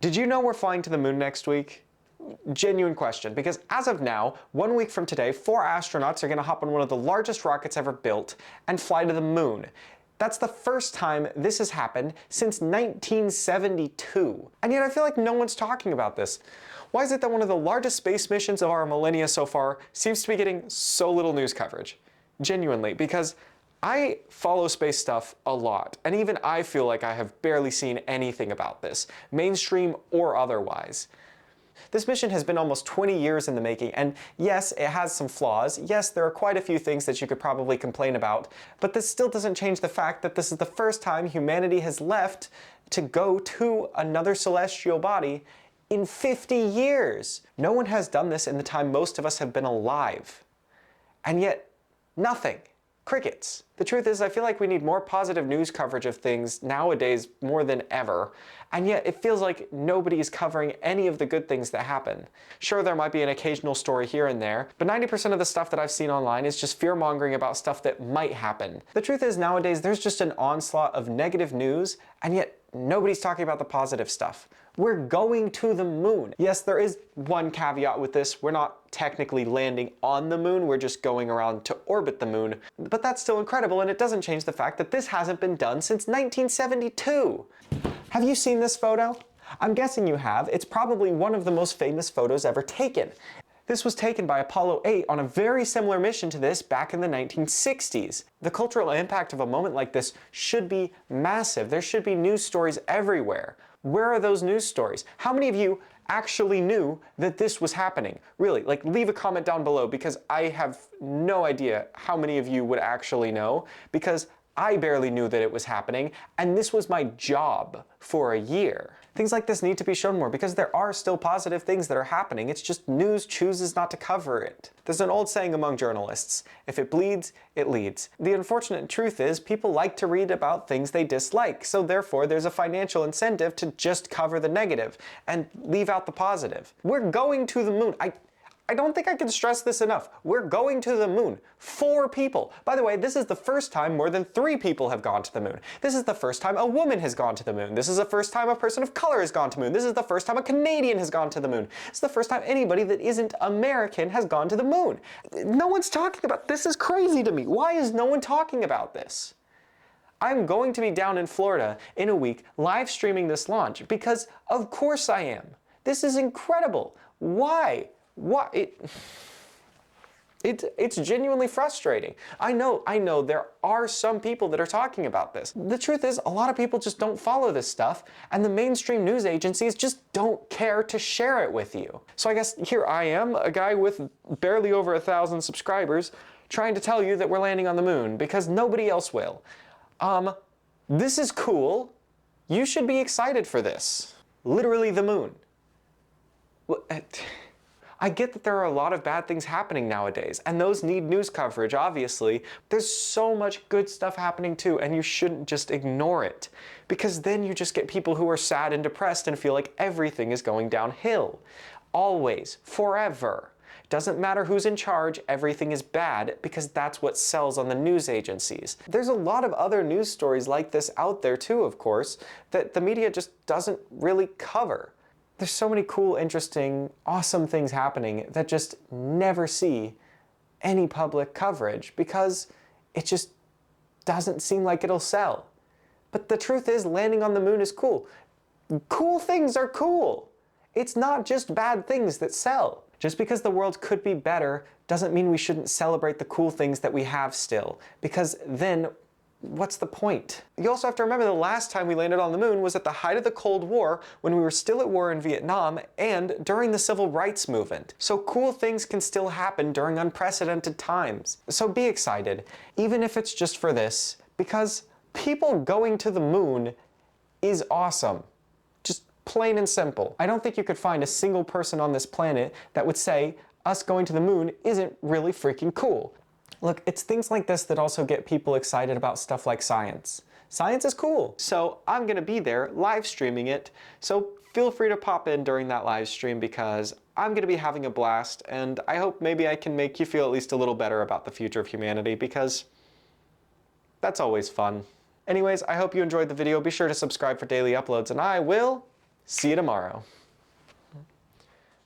Did you know we're flying to the moon next week? Genuine question, because as of now, 1 week from today, 4 astronauts are going to hop on one of the largest rockets ever built and fly to the moon. That's the first time this has happened since 1972. And yet I feel like no one's talking about this. Why is it that one of the largest space missions of our millennia so far seems to be getting so little news coverage? Genuinely, because I follow space stuff a lot, and even I feel like I have barely seen anything about this, mainstream or otherwise. This mission has been almost 20 years in the making, and yes, it has some flaws. Yes, there are quite a few things that you could probably complain about, but this still doesn't change the fact that this is the first time humanity has left to go to another celestial body in 50 years. No one has done this in the time most of us have been alive. And yet, nothing. Crickets. The truth is, I feel like we need more positive news coverage of things nowadays more than ever, and yet it feels like nobody is covering any of the good things that happen. Sure, there might be an occasional story here and there, but 90% of the stuff that I've seen online is just fear-mongering about stuff that might happen. The truth is, nowadays there's just an onslaught of negative news, and yet nobody's talking about the positive stuff. We're going to the moon. Yes, there is one caveat with this. We're not technically landing on the moon, we're just going around to orbit the moon. But that's still incredible, and it doesn't change the fact that this hasn't been done since 1972. Have you seen this photo? I'm guessing you have. It's probably one of the most famous photos ever taken. This was taken by Apollo 8 on a very similar mission to this back in the 1960s. The cultural impact of a moment like this should be massive. There should be news stories everywhere. Where are those news stories? How many of you actually knew that this was happening? Really, like, leave a comment down below, because I have no idea how many of you would actually know, because I barely knew that it was happening, and this was my job for a year. Things like this need to be shown more, because there are still positive things that are happening. It's just news chooses not to cover it. There's an old saying among journalists: if it bleeds, it leads. The unfortunate truth is, people like to read about things they dislike, so therefore there's a financial incentive to just cover the negative and leave out the positive. We're going to the moon. I don't think I can stress this enough. We're going to the moon. 4 people. By the way, this is the first time more than 3 people have gone to the moon. This is the first time a woman has gone to the moon. This is the first time a person of color has gone to the moon. This is the first time a Canadian has gone to the moon. It's the first time anybody that isn't American has gone to the moon. No one's talking about this. Is crazy to me. Why is no one talking about this? I'm going to be down in Florida in a week live streaming this launch, because of course I am. This is incredible. Why? What? It's genuinely frustrating. I know there are some people that are talking about this. The truth is, a lot of people just don't follow this stuff, and the mainstream news agencies just don't care to share it with you. So I guess here I am, a guy with barely over 1,000 subscribers, trying to tell you that we're landing on the moon, because nobody else will. This is cool. You should be excited for this. Literally the moon. I get that there are a lot of bad things happening nowadays, and those need news coverage, obviously. There's so much good stuff happening too, and you shouldn't just ignore it, because then you just get people who are sad and depressed and feel like everything is going downhill. Always, forever. Doesn't matter who's in charge, everything is bad, because that's what sells on the news agencies. There's a lot of other news stories like this out there too, of course, that the media just doesn't really cover. There's so many cool, interesting, awesome things happening that just never see any public coverage, because it just doesn't seem like it'll sell. But the truth is, landing on the moon is cool. Cool things are cool. It's not just bad things that sell. Just because the world could be better doesn't mean we shouldn't celebrate the cool things that we have still, because then what's the point? You also have to remember the last time we landed on the moon was at the height of the Cold War, when we were still at war in Vietnam, and during the Civil Rights Movement. So cool things can still happen during unprecedented times. So be excited, even if it's just for this, because people going to the moon is awesome. Just plain and simple. I don't think you could find a single person on this planet that would say us going to the moon isn't really freaking cool. Look, it's things like this that also get people excited about stuff like science. Science is cool. So I'm gonna be there live streaming it. So feel free to pop in during that live stream, because I'm gonna be having a blast, and I hope maybe I can make you feel at least a little better about the future of humanity, because that's always fun. Anyways, I hope you enjoyed the video. Be sure to subscribe for daily uploads, and I will See you tomorrow.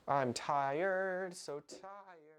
I'm tired, so tired.